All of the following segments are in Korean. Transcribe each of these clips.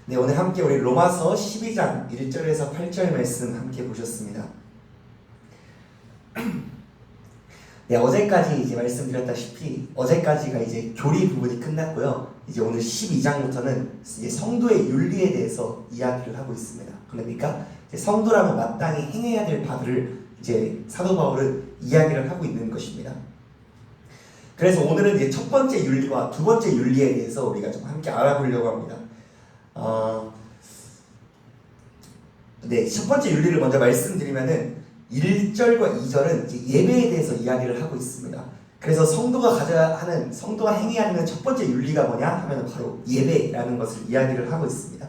네, 오늘 함께 우리 로마서 12장 1절에서 8절 말씀 함께 보셨습니다. 네, 어제까지 이제 말씀드렸다시피 어제까지가 이제 교리 부분이 끝났고요. 이제 오늘 12장부터는 이제 성도의 윤리에 대해서 이야기를 하고 있습니다. 그러니까 이제 성도라면 마땅히 행해야 될 바들을 이제 사도 바울은 이야기를 하고 있는 것입니다. 그래서 오늘은 이제 첫 번째 윤리와 두 번째 윤리에 대해서 우리가 좀 함께 알아보려고 합니다. 네, 첫 번째 윤리를 먼저 말씀드리면은 1절과 2절은 이제 예배에 대해서 이야기를 하고 있습니다. 그래서 성도가 행해야 하는 첫 번째 윤리가 뭐냐 하면 바로 예배라는 것을 이야기를 하고 있습니다.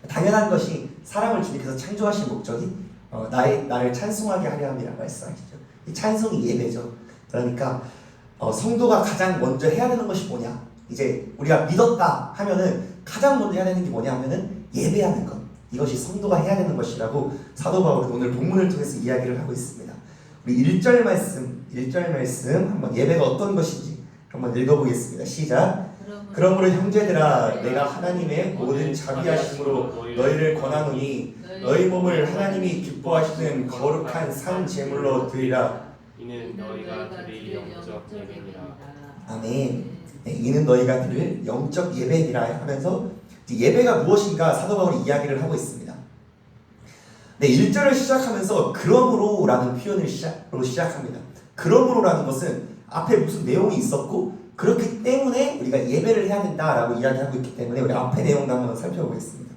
당연한 것이 사람을 주님께서 창조하신 목적이 나를 찬송하게 하려 함이라 말씀하시죠. 이 찬송이 예배죠. 그러니까 성도가 가장 먼저 해야 되는 것이 뭐냐? 이제 우리가 믿었다 하면은 가장 먼저 해야 되는 게 뭐냐 하면은 예배하는 것. 이것이 성도가 해야 되는 것이라고 사도 바울은 오늘 본문을 통해서 이야기를 하고 있습니다. 우리 1절 말씀 한번 예배가 어떤 것인지 한번 읽어보겠습니다. 시작. 그러므로 형제들아 내가 하나님의 모든 자비하심으로 너희를 권하노니 너희 몸을 하나님이 기뻐하시는 거룩한 산 제물로 드리라. 이는 너희가 드릴 영적 예배니라. 아멘. 네, 이는 너희가 드릴 영적 예배니라 하면서 예배가 무엇인가 사도 바울이 이야기를 하고 있습니다. 네, 1절을 시작하면서 그러므로 라는 표현을 시작합니다. 그러므로라는 것은 앞에 무슨 내용이 있었고 그렇기 때문에 우리가 예배를 해야 된다라고 이야기하고 있기 때문에 우리 앞에 내용도 한번 살펴보겠습니다.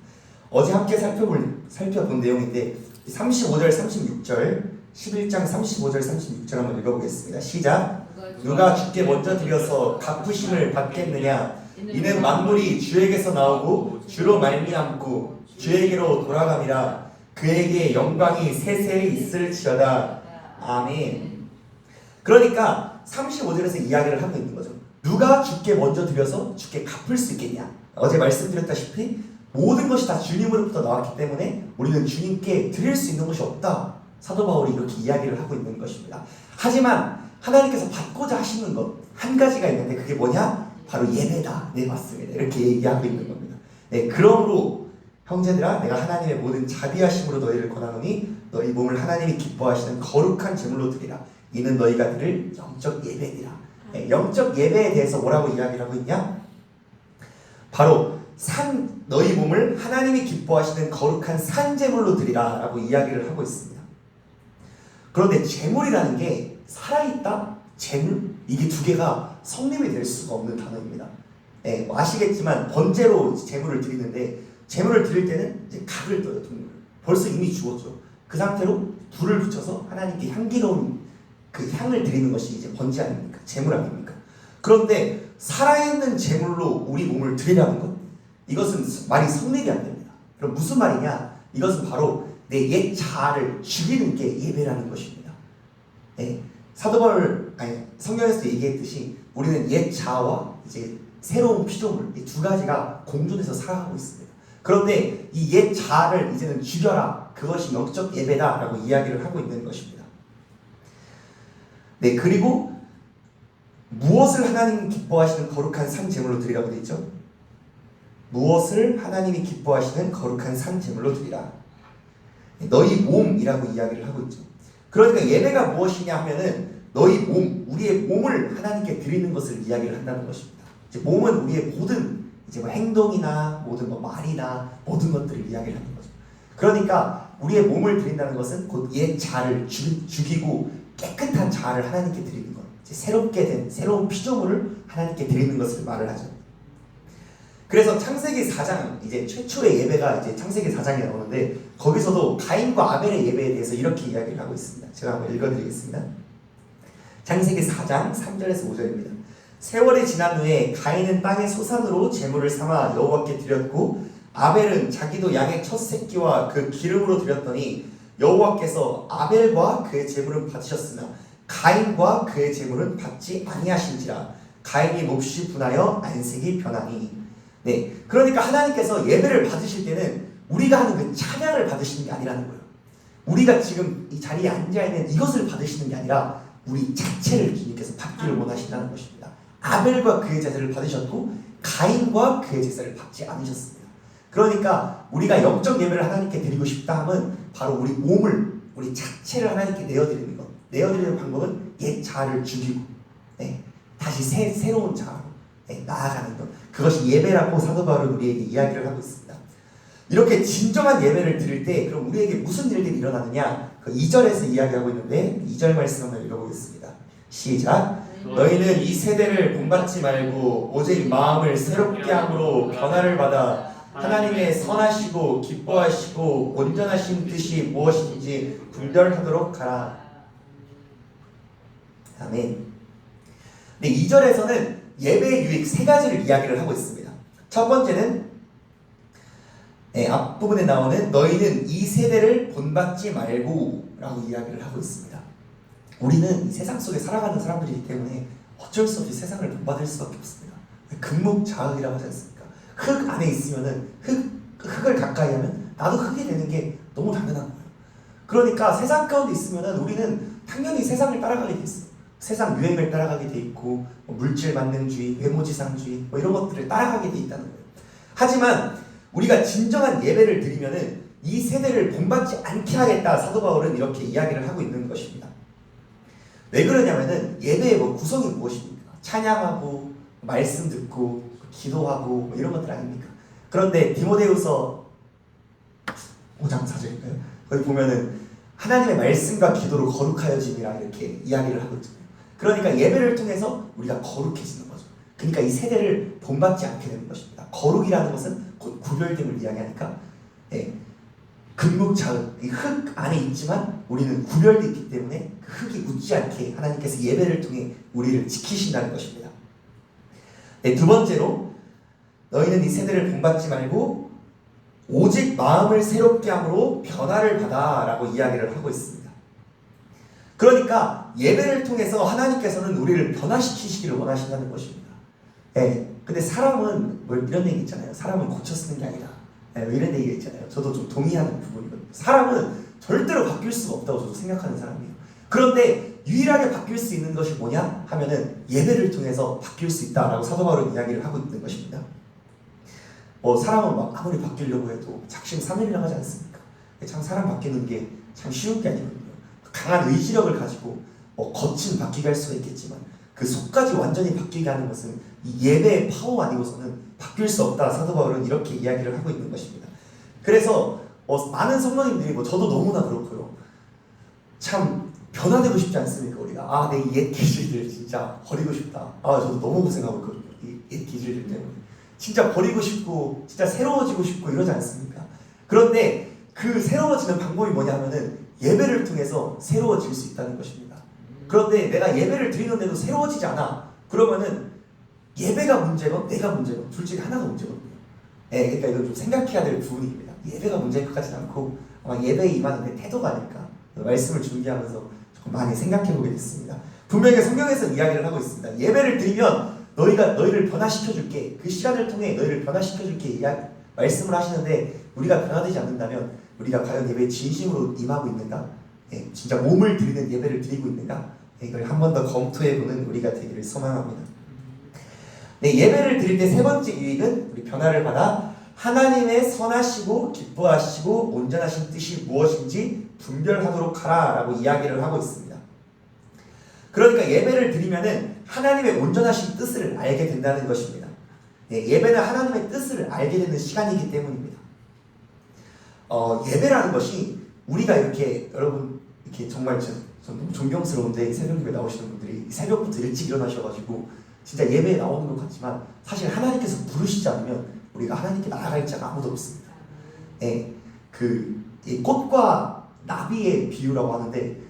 어제 함께 살펴본 내용인데 35절 36절 11장 35절 36절 한번 읽어보겠습니다. 시작. 누가 주께 먼저 드려서 갚으심을 받겠느냐? 이는 만물이 주에게서 나오고 주로 말미암고 주에게로 돌아감이라. 그에게 영광이 세세히 있을지어다. 아멘. 그러니까 35절에서 이야기를 하고 있는 거죠. 누가 주께 먼저 드려서 주께 갚을 수 있겠냐? 어제 말씀드렸다시피 모든 것이 다 주님으로부터 나왔기 때문에 우리는 주님께 드릴 수 있는 것이 없다. 사도 바울이 이렇게 이야기를 하고 있는 것입니다. 하지만 하나님께서 받고자 하시는 것 한 가지가 있는데 그게 뭐냐? 바로 예배다. 네, 맞습니다. 이렇게 얘기하고 있는 겁니다. 네, 그러므로 형제들아 내가 하나님의 모든 자비하심으로 너희를 권하노니 너희 몸을 하나님이 기뻐하시는 거룩한 제물로 드리라. 이는 너희가 드릴 영적 예배니라. 네, 영적 예배에 대해서 뭐라고 이야기를 하고 있냐? 바로 너희 몸을 하나님이 기뻐하시는 거룩한 산 제물로 드리라 라고 이야기를 하고 있습니다. 그런데 제물이라는 게 살아있다? 제물? 이게 두 개가 성립이 될 수가 없는 단어입니다. 네, 아시겠지만 번제로 제물을 드리는데 제물을 드릴 때는 이제 각을 떠요. 동물. 벌써 이미 죽었죠. 그 상태로 불을 붙여서 하나님께 향기로운 그 향을 드리는 것이 이제 번제 아닙니까? 제물 아닙니까? 그런데 살아있는 제물로 우리 몸을 드리라는 것, 이것은 말이 성립이 안 됩니다. 그럼 무슨 말이냐? 이것은 바로 내 옛 자아를 죽이는 게 예배라는 것입니다. 네. 사도 바울 성경에서 얘기했듯이 우리는 옛 자아와 이제 새로운 피조물 이 두 가지가 공존해서 살아가고 있습니다. 그런데 이 옛 자아를 이제는 죽여라. 그것이 영적 예배다라고 이야기를 하고 있는 것입니다. 네, 그리고 무엇을 하나님 기뻐하시는 거룩한 산 제물로 드리라고 되어 있죠? 무엇을 하나님이 기뻐하시는 거룩한 산 제물로 드리라. 너희 몸이라고 이야기를 하고 있죠. 그러니까 예배가 무엇이냐 하면은 너희 몸, 우리의 몸을 하나님께 드리는 것을 이야기를 한다는 것입니다. 이제 몸은 우리의 모든 이제 행동이나 모든 말이나 모든 것들을 이야기를 하는 거죠. 그러니까 우리의 몸을 드린다는 것은 곧 옛 자아를 죽이고 깨끗한 자아를 하나님께 드리는 것. 이제 새롭게 된 새로운 피조물을 하나님께 드리는 것을 말을 하죠. 그래서 창세기 4장 이제 최초의 예배가 이제 창세기 4장에 나오는데 거기서도 가인과 아벨의 예배에 대해서 이렇게 이야기를 하고 있습니다. 제가 한번 읽어드리겠습니다. 창세기 4장 3절에서 5절입니다. 세월이 지난 후에 가인은 땅의 소산으로 제물을 삼아 여호와께 드렸고 아벨은 자기도 양의 첫 새끼와 그 기름으로 드렸더니 여호와께서 아벨과 그의 제물은 받으셨으나 가인과 그의 제물은 받지 아니하신지라. 가인이 몹시 분하여 안색이 변하니. 네, 그러니까 하나님께서 예배를 받으실 때는 우리가 하는 그 찬양을 받으시는 게 아니라는 거예요. 우리가 지금 이 자리에 앉아있는 이것을 받으시는 게 아니라 우리 자체를 주님께서 받기를 원하신다는 것입니다. 아벨과 그의 제사를 받으셨고 가인과 그의 제사를 받지 않으셨습니다. 그러니까 우리가 영적 예배를 하나님께 드리고 싶다 하면 바로 우리 몸을, 우리 자체를 하나님께 내어드리는 것. 내어드리는 방법은 옛 자아를 죽이고 다시 새로운 자아로 나아가는 것. 그것이 예배라고 사도 바울은 우리에게 이야기를 하고 있습니다. 이렇게 진정한 예배를 드릴 때 그럼 우리에게 무슨 일들이 일어나느냐? 그 2절에서 이야기하고 있는데 2절 말씀 한번 읽어보겠습니다. 시작. 너희는 이 세대를 본받지 말고 오직 마음을 새롭게 함으로 변화를 받아 하나님의 선하시고 기뻐하시고 온전하신 뜻이 무엇인지 분별하도록 하라. 아멘. 네, 2절에서는 예배의 유익 세 가지를 이야기를 하고 있습니다. 첫 번째는 앞부분에 나오는 너희는 이 세대를 본받지 말고 라고 이야기를 하고 있습니다. 우리는 이 세상 속에 살아가는 사람들이기 때문에 어쩔 수 없이 세상을 본받을 수밖에 없습니다. 금묵자흑이라고 하지 않습니까? 흙 안에 있으면은 흙을 가까이 하면 나도 흙이 되는 게 너무 당연한 거예요. 그러니까 세상 가운데 있으면은 우리는 당연히 세상을 따라가게 돼 있어요. 세상 유행을 따라가게 돼 있고 물질 만능주의, 외모지상주의 이런 것들을 따라가게 돼 있다는 거예요. 하지만 우리가 진정한 예배를 드리면은 이 세대를 본받지 않게 하겠다. 사도 바울은 이렇게 이야기를 하고 있는 것입니다. 왜 그러냐면은 예배의 구성이 무엇입니까? 찬양하고 말씀 듣고 기도하고 이런 것들 아닙니까? 그런데 디모데후서 5장 4절인가요? 거기 보면은 하나님의 말씀과 기도로 거룩하여짐이라 이렇게 이야기를 하고 있잖아요. 그러니까 예배를 통해서 우리가 거룩해지는 거죠. 그러니까 이 세대를 본받지 않게 되는 것입니다. 거룩이라는 것은 곧 구별됨을 이야기하니까 금묵자흑, 이 흙 안에 있지만 우리는 구별되어 있기 때문에 그 흙이 묻지 않게 하나님께서 예배를 통해 우리를 지키신다는 것입니다. 네, 두 번째로 너희는 이 세대를 본받지 말고 오직 마음을 새롭게 함으로 변화를 받아 라고 이야기를 하고 있습니다. 그러니까 예배를 통해서 하나님께서는 우리를 변화시키시기를 원하신다는 것입니다. 근데 사람은 이런 얘기 있잖아요. 사람은 고쳐 쓰는 게 아니라 이런 얘기가 있잖아요. 저도 좀 동의하는 부분이거든요. 사람은 절대로 바뀔 수가 없다고 저도 생각하는 사람이에요. 그런데 유일하게 바뀔 수 있는 것이 뭐냐 하면은 예배를 통해서 바뀔 수 있다라고 사도 바울은 이야기를 하고 있는 것입니다. 사람은 아무리 바뀌려고 해도 작심삼일이라고 하지 않습니까? 참 사람 바뀌는 게 참 쉬운 게 아니거든요. 강한 의지력을 가지고 겉은 바뀌게 할 수가 있겠지만 그 속까지 완전히 바뀌게 하는 것은 이 예배의 파워 아니고서는 바뀔 수 없다. 사도 바울은 이렇게 이야기를 하고 있는 것입니다. 그래서 많은 성도님들이 저도 너무나 그렇고요. 참 변화되고 싶지 않습니까? 우리가 내 옛 기질들 진짜 버리고 싶다. 저도 너무 고생하고 있거든요. 이 옛 기질들 때문에 진짜 버리고 싶고 진짜 새로워지고 싶고 이러지 않습니까? 그런데 그 새로워지는 방법이 뭐냐면은 예배를 통해서 새로워질 수 있다는 것입니다. 그런데 내가 예배를 드리는데도 새로워지지 않아. 그러면은 예배가 문제건 내가 문제건 둘 중에 하나가 문제거든요. 그러니까 이건 좀 생각해야 될 부분입니다. 예배가 문제일 것 같지는 않고 아마 예배에 임하는 내 태도가 아닐까. 말씀을 준비하면서 조금 많이 생각해 보게 됐습니다. 분명히 성경에서 이야기를 하고 있습니다. 예배를 드리면 너희를 변화시켜줄게. 그 시간을 통해 너희를 변화시켜줄게 말씀을 하시는데 우리가 변화되지 않는다면 우리가 과연 예배에 진심으로 임하고 있는가? 진짜 몸을 드리는 예배를 드리고 있는가? 이걸 한 번 더 검토해보는 우리가 되기를 소망합니다. 네, 예배를 드릴 때 세 번째 유익은 우리 변화를 받아 하나님의 선하시고 기뻐하시고 온전하신 뜻이 무엇인지 분별하도록 하라 라고 이야기를 하고 있습니다. 그러니까 예배를 드리면은 하나님의 온전하신 뜻을 알게 된다는 것입니다. 예배는 하나님의 뜻을 알게 되는 시간이기 때문입니다. 예배라는 것이 우리가 여러분 정말 전 너무 존경스러운데 새벽에 나오시는 분들이 새벽부터 일찍 일어나셔가지고 진짜 예배에 나오는 것 같지만 사실 하나님께서 부르시지 않으면 우리가 하나님께 나아갈 자가 아무도 없습니다. 이 꽃과 나비의 비유라고 하는데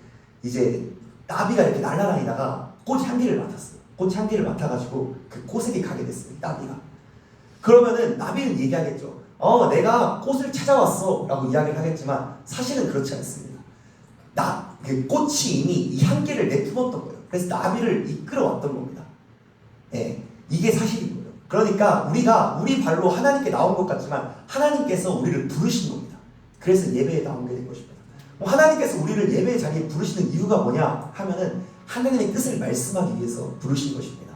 이제 나비가 이렇게 날아다니다가 꽃 향기를 맡았어요. 꽃 향기를 맡아가지고 그 꽃에게 가게 됐어요. 나비가. 그러면은 나비는 얘기하겠죠. 내가 꽃을 찾아왔어 라고 이야기를 하겠지만 사실은 그렇지 않습니다. 그 꽃이 이미 이 향기를 내뿜었던 거예요. 그래서 나비를 이끌어왔던 겁니다. 이게 사실인 거예요. 그러니까 우리 발로 하나님께 나온 것 같지만 하나님께서 우리를 부르신 겁니다. 그래서 예배에 나오게 된 것입니다. 하나님께서 우리를 예배의 자리에 부르시는 이유가 뭐냐 하면은 하나님의 뜻을 말씀하기 위해서 부르신 것입니다.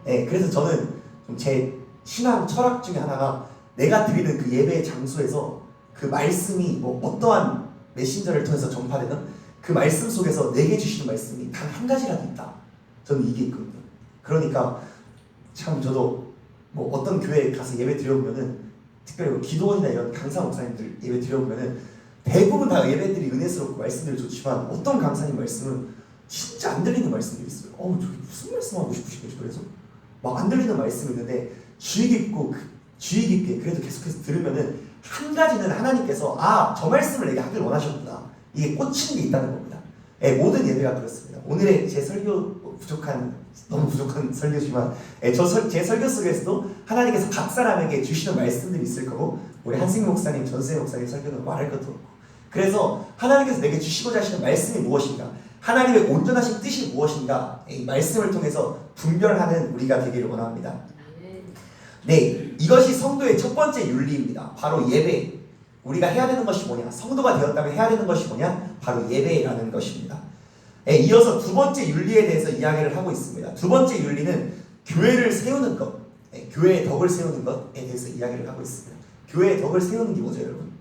그래서 저는 제 신앙 철학 중에 하나가 내가 드리는 그 예배의 장소에서 그 말씀이 뭐 어떠한 메신저를 통해서 전파되든 그 말씀 속에서 내게 주시는 말씀이 단 한 가지라도 있다. 저는 이게 있거든요. 그러니까 참 저도 뭐 어떤 교회에 가서 예배 드려보면은 특별히 뭐 기도원이나 이런 강사 목사님들 예배 드려보면은 대부분 다 예배들이 은혜스럽고 말씀들이 좋지만 어떤 강사님 말씀은 진짜 안 들리는 말씀들이 있어요. 저게 무슨 말씀하고 싶으신 거지? 그래서 막 안 들리는 말씀이 있는데 주의 깊게 그래도 계속해서 들으면은 한 가지는 하나님께서 저 말씀을 내게 하길 원하셨구나. 이게 꽂히는 게 있다는 겁니다. 모든 예배가 그렇습니다. 오늘의 제 설교 너무 부족한 설교지만 제 설교 속에서도 하나님께서 각 사람에게 주시는 말씀들이 있을 거고 우리 한승민 목사님, 전수혜 목사님 설교는 말할 것도 없고 그래서 하나님께서 내게 주시고자 하시는 말씀이 무엇인가 하나님의 온전하신 뜻이 무엇인가 이 말씀을 통해서 분별하는 우리가 되기를 원합니다. 네, 이것이 성도의 첫 번째 윤리입니다. 바로 예배. 우리가 해야 되는 것이 뭐냐? 성도가 되었다면 해야 되는 것이 뭐냐? 바로 예배라는 것입니다. 이어서 두 번째 윤리에 대해서 이야기를 하고 있습니다. 두 번째 윤리는 교회를 세우는 것, 교회의 덕을 세우는 것에 대해서 이야기를 하고 있습니다. 교회의 덕을 세우는 게 뭐죠, 여러분?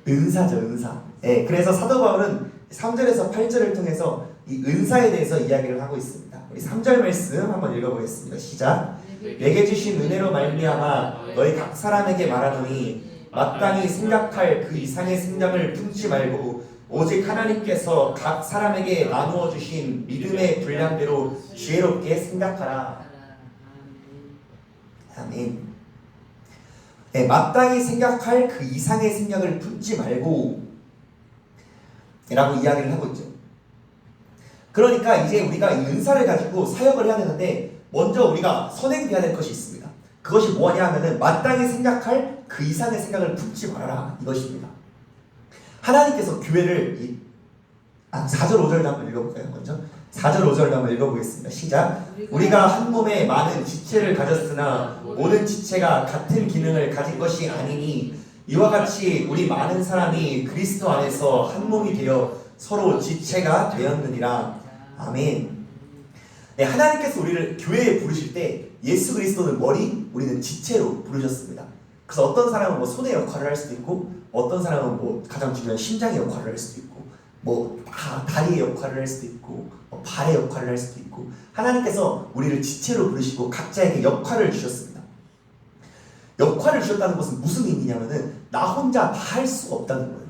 은사죠, 은사. 그래서 사도 바울은 3절에서 8절을 통해서 이 은사에 대해서 이야기를 하고 있습니다. 우리 3절 말씀 한번 읽어보겠습니다. 시작. 내게 주신 은혜로 말미암아 너희 각 사람에게 말하노니 마땅히 생각할 그 이상의 생각을 품지 말고 오직 하나님께서 각 사람에게 나누어 주신 믿음의 분량대로 지혜롭게 생각하라. 아멘. 마땅히 생각할 그 이상의 생각을 품지 말고 라고 이야기를 하고 있죠. 그러니까 이제 우리가 이 은사를 가지고 사역을 해야 되는데 먼저 우리가 선행해야 될 것이 있습니다. 그것이 뭐냐 하면은 마땅히 생각할 그 이상의 생각을 품지 말아라 이것입니다. 하나님께서 교회를 4절 5절도 한번 읽어볼까요? 먼저 4절 5절도 한번 읽어보겠습니다. 시작. 우리가 한 몸에 많은 지체를 가졌으나 모든 지체가 같은 기능을 가진 것이 아니니 이와 같이 우리 많은 사람이 그리스도 안에서 한 몸이 되어 서로 지체가 되었느니라. 아멘. 네, 하나님께서 우리를 교회에 부르실 때 예수 그리스도는 머리, 우리는 지체로 부르셨습니다. 그래서 어떤 사람은 뭐 손의 역할을 할 수도 있고 어떤 사람은 뭐 가장 중요한 심장의 역할을 할 수도 있고 뭐 다리의 역할을 할 수도 있고 뭐 발의 역할을 할 수도 있고 하나님께서 우리를 지체로 부르시고 각자에게 역할을 주셨습니다. 역할을 주셨다는 것은 무슨 의미냐면은 나 혼자 다 할 수가 없다는 거예요.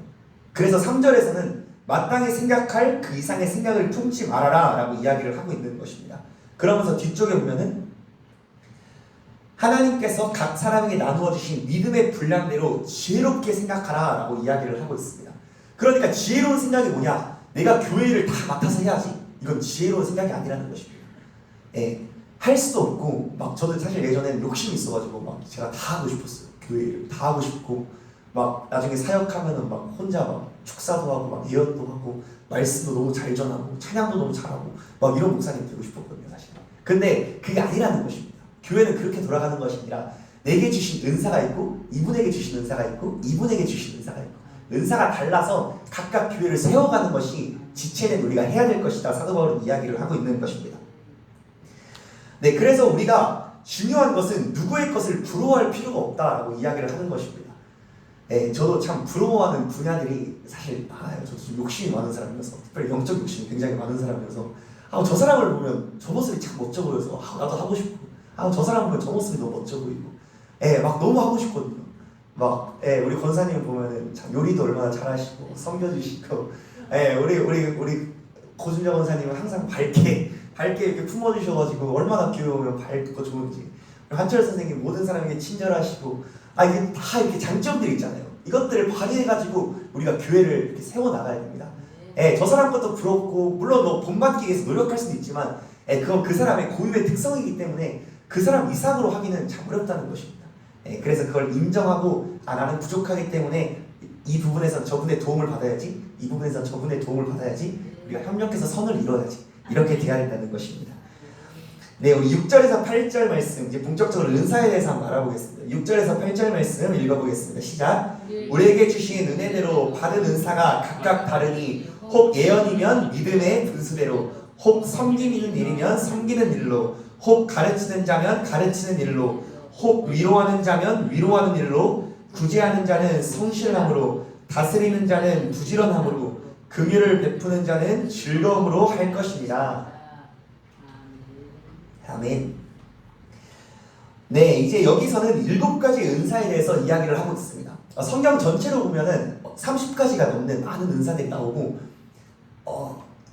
그래서 3절에서는 마땅히 생각할 그 이상의 생각을 품지 말아라 라고 이야기를 하고 있는 것입니다. 그러면서 뒤쪽에 보면은 하나님께서 각 사람에게 나누어 주신 믿음의 분량대로 지혜롭게 생각하라 라고 이야기를 하고 있습니다. 그러니까 지혜로운 생각이 뭐냐? 내가 교회를 다 맡아서 해야지. 이건 지혜로운 생각이 아니라는 것입니다. 할 수도 없고 막 저도 사실 예전에는 욕심이 있어가지고 막 제가 다 하고 싶었어요. 교회를 다 하고 싶고 막 나중에 사역하면은 막 혼자 막 축사도 하고 막 예언도 하고 말씀도 너무 잘 전하고 찬양도 너무 잘하고 막 이런 목사님 되고 싶었거든요 사실. 근데 그게 아니라는 것입니다. 교회는 그렇게 돌아가는 것이 아니라 내게 주신 은사가 있고 이분에게 주신 은사가 있고 이분에게 주신 은사가 있고 은사가 달라서 각각 교회를 세워가는 것이 지체된 우리가 해야 될 것이다. 사도 바울은 이야기를 하고 있는 것입니다. 네, 그래서 우리가 중요한 것은 누구의 것을 부러워할 필요가 없다라고 이야기를 하는 것입니다. 네, 저도 참 부러워하는 분야들이 사실 많아요. 저도 좀 욕심이 많은 사람이어서 특별히 영적 욕심이 굉장히 많은 사람이어서 저 사람을 보면 저 모습이 참 멋져 보여서 나도 하고 싶고 저 사람 보면 저 모습이 너무 멋져 보이고 막 너무 하고 싶거든요. 막 우리 권사님 보면은 참 요리도 얼마나 잘하시고 섬겨주시고 우리 고준정 권사님은 항상 밝게 이렇게 품어주셔가지고 얼마나 교회 오면 밝고 좋은지 한철 선생님 모든 사람에게 친절하시고 이게 다 이렇게 장점들이 있잖아요. 이것들을 발휘해가지고 우리가 교회를 이렇게 세워나가야 됩니다. 저 사람 것도 부럽고 물론 뭐 본받기 위해서 노력할 수도 있지만 그건 그 사람의 고유의 특성이기 때문에 그 사람 이상으로 하기는 참 어렵다는 것입니다. 그래서 그걸 인정하고 나는 부족하기 때문에 이 부분에서 저분의 도움을 받아야지 이 부분에서 저분의 도움을 받아야지 우리가 협력해서 선을 이뤄야지 이렇게 돼야 된다는 것입니다. 네, 우리 6절에서 8절 말씀 이제 본격적으로 은사에 대해서 한번 알아보겠습니다. 6절에서 8절 말씀 읽어보겠습니다. 시작. 우리에게 주신 은혜대로 받은 은사가 각각 다르니 혹 예언이면 믿음의 분수대로 혹 섬기는 일이면 섬기는 일로 혹 가르치는 자면 가르치는 일로 혹 위로하는 자면 위로하는 일로, 구제하는 자는 성실함으로, 다스리는 자는 부지런함으로, 긍휼을 베푸는 자는 즐거움으로 할 것입니다. 아멘. 네, 이제 여기서는 7가지 은사에 대해서 이야기를 하고 있습니다. 성경 전체로 보면은 30가지가 넘는 많은 은사들이 나오고,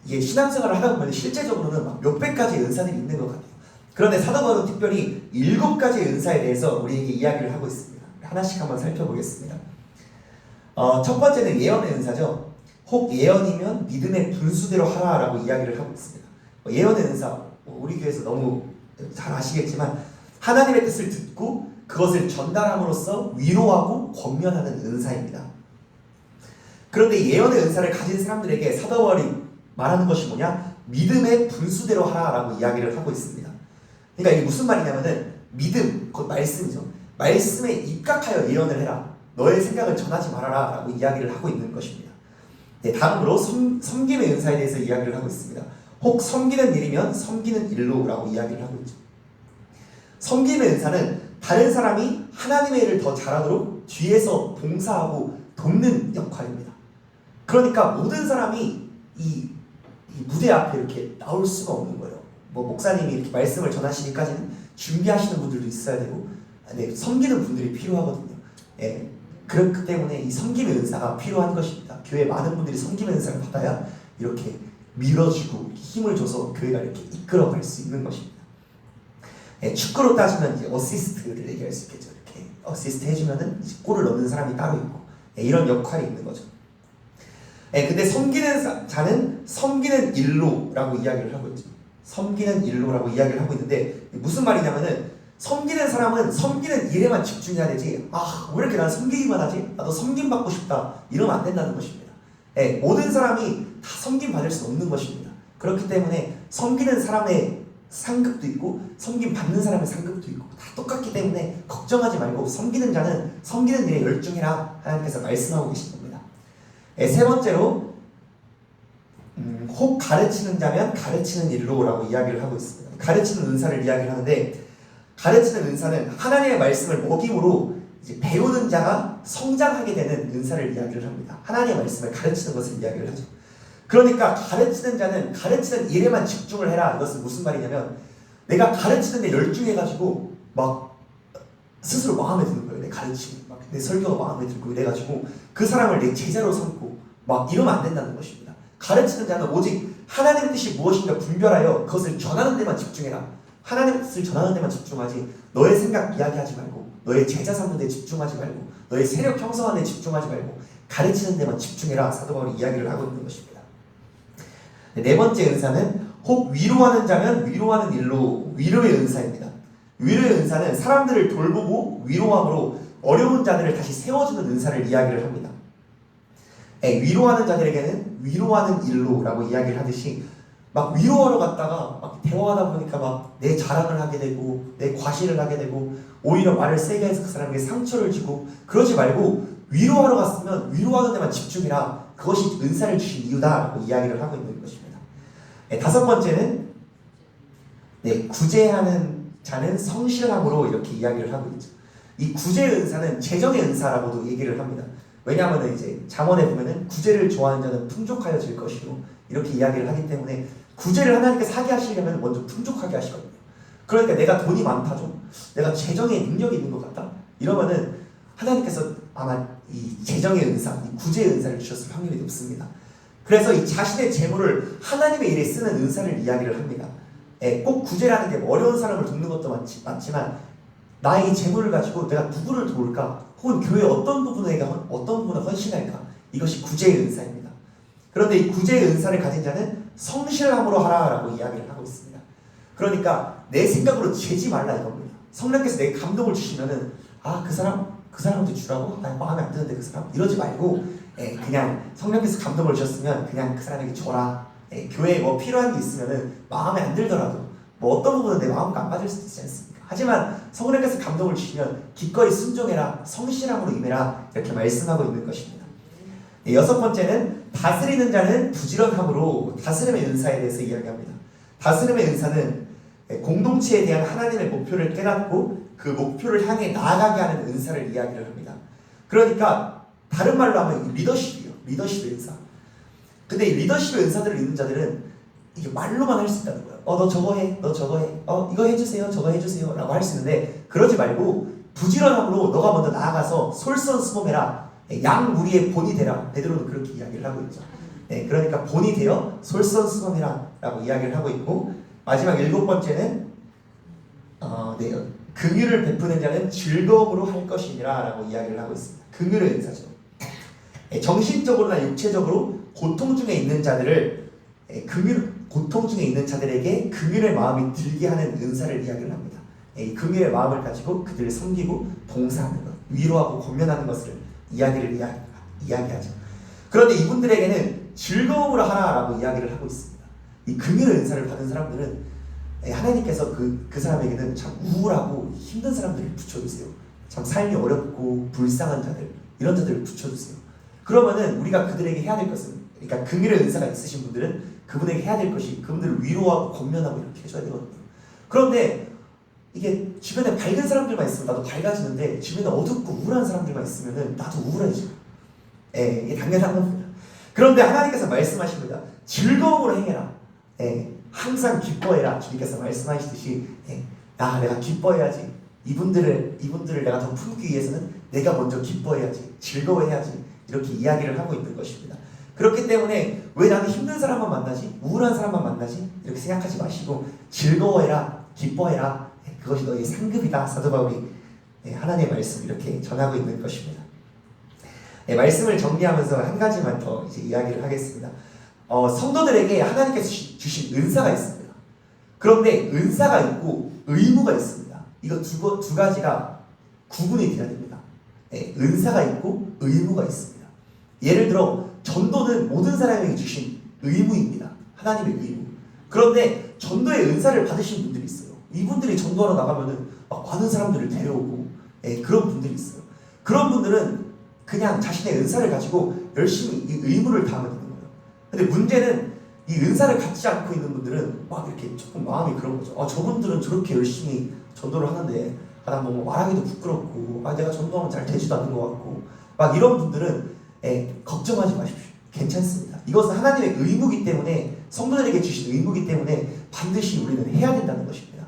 이게 신앙생활을 하다 보면 실제적으로는 막 몇백 가지의 은사들이 있는 것 같아요. 그런데 사도 바울은 특별히 7가지의 은사에 대해서 우리에게 이야기를 하고 있습니다. 하나씩 한번 살펴보겠습니다. 첫 번째는 예언의 은사죠. 혹 예언이면 믿음의 분수대로 하라라고 이야기를 하고 있습니다. 예언의 은사, 우리 교회에서 너무 잘 아시겠지만 하나님의 뜻을 듣고 그것을 전달함으로써 위로하고 권면하는 은사입니다. 그런데 예언의 은사를 가진 사람들에게 사도 바울이 말하는 것이 뭐냐? 믿음의 분수대로 하라라고 이야기를 하고 있습니다. 그러니까 이게 무슨 말이냐면은 믿음, 곧 말씀이죠. 말씀에 입각하여 예언을 해라. 너의 생각을 전하지 말아라 라고 이야기를 하고 있는 것입니다. 네, 다음으로 섬김의 은사에 대해서 이야기를 하고 있습니다. 혹 섬기는 일이면 섬기는 일로 라고 이야기를 하고 있죠. 섬김의 은사는 다른 사람이 하나님의 일을 더 잘하도록 뒤에서 봉사하고 돕는 역할입니다. 그러니까 모든 사람이 이 무대 앞에 이렇게 나올 수가 없는 거예요. 목사님이 이렇게 말씀을 전하시기까지는 준비하시는 분들도 있어야 되고, 네, 섬기는 분들이 필요하거든요. 네, 그렇기 때문에 이 섬김의 은사가 필요한 것입니다. 교회 많은 분들이 섬김의 은사를 받아야 이렇게 밀어주고 힘을 줘서 교회가 이렇게 이끌어갈 수 있는 것입니다. 네, 축구로 따지면 이제 어시스트를 얘기할 수 있겠죠. 이렇게 어시스트 해주면은 이제 골을 넣는 사람이 따로 있고, 네, 이런 역할이 있는 거죠. 네, 근데 섬기는 자는 섬기는 일로라고 이야기를 하고 있죠. 섬기는 일로라고 이야기를 하고 있는데 무슨 말이냐면은 섬기는 사람은 섬기는 일에만 집중해야 되지, 왜 이렇게 난 섬기기만 하지? 나도 섬김 받고 싶다 이러면 안 된다는 것입니다. 네, 모든 사람이 다 섬김 받을 수 없는 것입니다. 그렇기 때문에 섬기는 사람의 상급도 있고 섬김 받는 사람의 상급도 있고 다 똑같기 때문에 걱정하지 말고 섬기는 자는 섬기는 일에 열중해라 하나님께서 말씀하고 계신 겁니다. 네, 세 번째로 혹 가르치는 자면 가르치는 일로라고 이야기를 하고 있습니다. 가르치는 은사를 이야기를 하는데, 가르치는 은사는 하나님의 말씀을 먹임으로 이제 배우는 자가 성장하게 되는 은사를 이야기를 합니다. 하나님의 말씀을 가르치는 것을 이야기를 하죠. 그러니까 가르치는 자는 가르치는 일에만 집중을 해라. 이것은 무슨 말이냐면 내가 가르치는 데 열중해가지고 막 스스로 마음에 드는 거예요. 내 가르치고 막 내 설교가 마음에 들고 이래가지고 그 사람을 내 제자로 삼고 막 이러면 안 된다는 것입니다. 가르치는 자는 오직 하나님의 뜻이 무엇인가 분별하여 그것을 전하는 데만 집중해라. 하나님의 뜻을 전하는 데만 집중하지 너의 생각 이야기하지 말고, 너의 제자 삼는 데 집중하지 말고, 너의 세력 형성하는 데 집중하지 말고 가르치는 데만 집중해라. 사도 바울이 이야기를 하고 있는 것입니다. 네 번째 은사는 혹 위로하는 자면 위로하는 일로, 위로의 은사입니다. 위로의 은사는 사람들을 돌보고 위로함으로 어려운 자들을 다시 세워주는 은사를 이야기를 합니다. 네, 위로하는 자들에게는 위로하는 일로라고 이야기를 하듯이 막 위로하러 갔다가 막 대화하다 보니까 막 내 자랑을 하게 되고 내 과시를 하게 되고 오히려 말을 세게 해서 그 사람에게 상처를 주고 그러지 말고 위로하러 갔으면 위로하는 데만 집중해라. 그것이 은사를 주신 이유다라고 이야기를 하고 있는 것입니다. 네, 다섯 번째는 구제하는 자는 성실함으로 이렇게 이야기를 하고 있죠. 이 구제 은사는 재정의 은사라고도 얘기를 합니다. 왜냐하면 이제 잠언에 보면은 구제를 좋아하는 자는 풍족하여질 것이로 이렇게 이야기를 하기 때문에 구제를 하나님께서 하게 하시려면 먼저 풍족하게 하시거든요. 그러니까 내가 돈이 많다 좀, 내가 재정에 능력이 있는 것 같다 이러면은 하나님께서 아마 이 재정의 은사, 이 구제의 은사를 주셨을 확률이 높습니다. 그래서 이 자신의 재물을 하나님의 일에 쓰는 은사를 이야기를 합니다. 꼭 구제라는 게 어려운 사람을 돕는 것도 맞지만 나의 이 재물을 가지고 내가 누구를 도울까, 혹은 교회 어떤 부분에 헌신할까, 이것이 구제의 은사입니다. 그런데 이 구제의 은사를 가진 자는 성실함으로 하라라고 이야기를 하고 있습니다. 그러니까 내 생각으로 재지 말라 이겁니다. 성령께서 내게 감동을 주시면은 그 사람한테 주라고? 나 마음에 안 드는데 그 사람? 이러지 말고 그냥 성령께서 감동을 주셨으면 그냥 그 사람에게 줘라. 교회에 뭐 필요한 게 있으면은 마음에 안 들더라도 뭐 어떤 부분은 내 마음과 안 맞을 수도 있지 않습니까? 하지만 성령께서 감동을 주시면 기꺼이 순종해라, 성실함으로 임해라 이렇게 말씀하고 있는 것입니다. 여섯 번째는 다스리는 자는 부지런함으로 다스림의 은사에 대해서 이야기합니다. 다스림의 은사는 공동체에 대한 하나님의 목표를 깨닫고 그 목표를 향해 나아가게 하는 은사를 이야기를 합니다. 그러니까 다른 말로 하면 리더십이에요. 리더십의 은사. 근데 이 리더십의 은사들을 있는 자들은 이게 말로만 할 수 있다는 거예요. 너 저거 해, 너 저거 해, 이거 해주세요, 저거 해주세요 라고 할 수 있는데, 그러지 말고 부지런함으로 너가 먼저 나아가서 솔선수범해라. 양 무리의 본이 되라. 베드로는 그렇게 이야기를 하고 있죠. 네, 그러니까 본이 되어 솔선수범해라 라고 이야기를 하고 있고, 마지막 7번째는 긍휼을 베푸는 자는 즐거움으로 할 것이니라 라고 이야기를 하고 있습니다. 긍휼의 은사죠. 정신적으로나 육체적으로 고통 중에 있는 자들을 고통 중에 있는 자들에게 긍휼의 마음이 들게 하는 은사를 이야기를 합니다. 이 긍휼의 마음을 가지고 그들을 섬기고 봉사하는 것, 위로하고 권면하는 것을 이야기하죠. 그런데 이분들에게는 즐거움으로 하라라고 이야기를 하고 있습니다. 이 긍휼의 은사를 받은 사람들은 하나님께서 그 사람에게는 참 우울하고 힘든 사람들을 붙여주세요. 참 삶이 어렵고 불쌍한 자들, 이런 자들을 붙여주세요. 그러면은 우리가 그들에게 해야 될 것은, 그러니까 긍휼의 은사가 있으신 분들은 그분에게 해야 될 것이 그분들을 위로하고 권면하고 이렇게 해줘야 되거든요. 그런데 이게 주변에 밝은 사람들만 있으면 나도 밝아지는데, 주변에 어둡고 우울한 사람들만 있으면은 나도 우울해져요. 이게 당연한 겁니다. 그런데 하나님께서 말씀하십니다. 즐거움으로 행해라. 항상 기뻐해라. 주님께서 말씀하시듯이 내가 기뻐해야지. 이분들을 내가 더 품기 위해서는 내가 먼저 기뻐해야지, 즐거워해야지, 이렇게 이야기를 하고 있는 것입니다. 그렇기 때문에 왜 나는 힘든 사람만 만나지? 우울한 사람만 만나지? 이렇게 생각하지 마시고 즐거워해라, 기뻐해라. 그것이 너의 상급이다. 사도 바울이 하나님의 말씀 이렇게 전하고 있는 것입니다. 말씀을 정리하면서 한 가지만 더 이제 이야기를 하겠습니다. 성도들에게 하나님께서 주신 은사가 있습니다. 그런데 은사가 있고 의무가 있습니다. 이거 두 가지가 구분이 돼야 됩니다. 은사가 있고 의무가 있습니다. 예를 들어 전도는 모든 사람에게 주신 의무입니다. 하나님의 의무. 그런데 전도의 은사를 받으신 분들이 있어요. 이분들이 전도하러 나가면은 많은 사람들을 데려오고 그런 분들이 있어요. 그런 분들은 그냥 자신의 은사를 가지고 열심히 이 의무를 다하면 되는 거예요. 근데 문제는 이 은사를 갖지 않고 있는 분들은 막 이렇게 조금 마음이 그런 거죠. 저분들은 저렇게 열심히 전도를 하는데 나 뭐 말하기도 부끄럽고 내가 전도하면 잘 되지도 않는 것 같고 막 이런 분들은 걱정하지 마십시오. 괜찮습니다. 이것은 하나님의 의무이기 때문에, 성도들에게 주신 의무이기 때문에 반드시 우리는 해야 된다는 것입니다.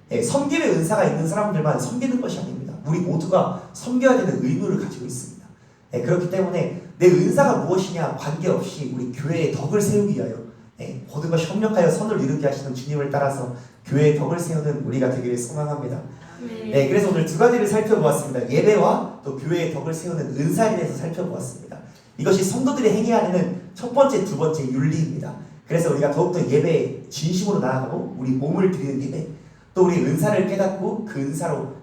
섬김의 은사가 있는 사람들만 섬기는 것이 아닙니다. 우리 모두가 섬겨야 되는 의무를 가지고 있습니다. 그렇기 때문에 내 은사가 무엇이냐 관계없이 우리 교회의 덕을 세우기 위하여 모든 것이 협력하여 선을 이루게 하시는 주님을 따라서 교회의 덕을 세우는 우리가 되기를 소망합니다. 그래서 오늘 두 가지를 살펴보았습니다. 예배와 또 교회의 덕을 세우는 은사에 대해서 살펴보았습니다. 이것이 성도들이 행해야 되는 첫 번째, 두 번째 윤리입니다. 그래서 우리가 더욱더 예배에 진심으로 나아가고 우리 몸을 드리는 예배, 또 우리 은사를 깨닫고 그 은사로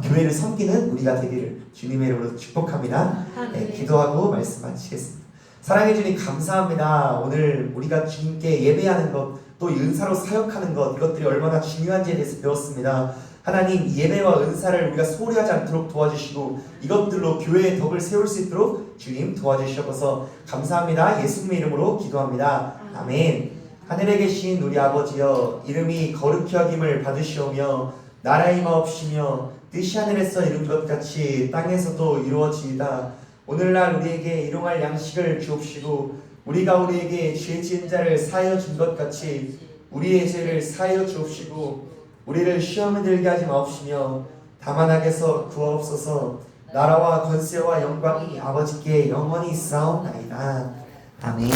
교회를 섬기는 우리가 되기를 주님의 이름으로 축복합니다. 기도하고 말씀 마치겠습니다. 사랑해 주님 감사합니다. 오늘 우리가 주님께 예배하는 것, 또 은사로 사역하는 것, 이것들이 얼마나 중요한지에 대해서 배웠습니다. 하나님, 예배와 은사를 우리가 소홀히 하지 않도록 도와주시고 이것들로 교회의 덕을 세울 수 있도록 주님 도와주시옵소서. 감사합니다. 예수님의 이름으로 기도합니다. 아멘. 하늘에 계신 우리 아버지여, 이름이 거룩히 여김을 받으시오며 나라의 마옵시며 뜻이 하늘에서 이룬 것 같이 땅에서도 이루어지이다. 오늘날 우리에게 일용할 양식을 주옵시고 우리가 우리에게 죄 지은 자를 사하여 준 것 같이 우리의 죄를 사하여 주옵시고 우리를 시험에 들게 하지 마옵시며 다만 악에서 구하옵소서. 나라와 권세와 영광이 아버지께 영원히 있사옵나이다. 아멘.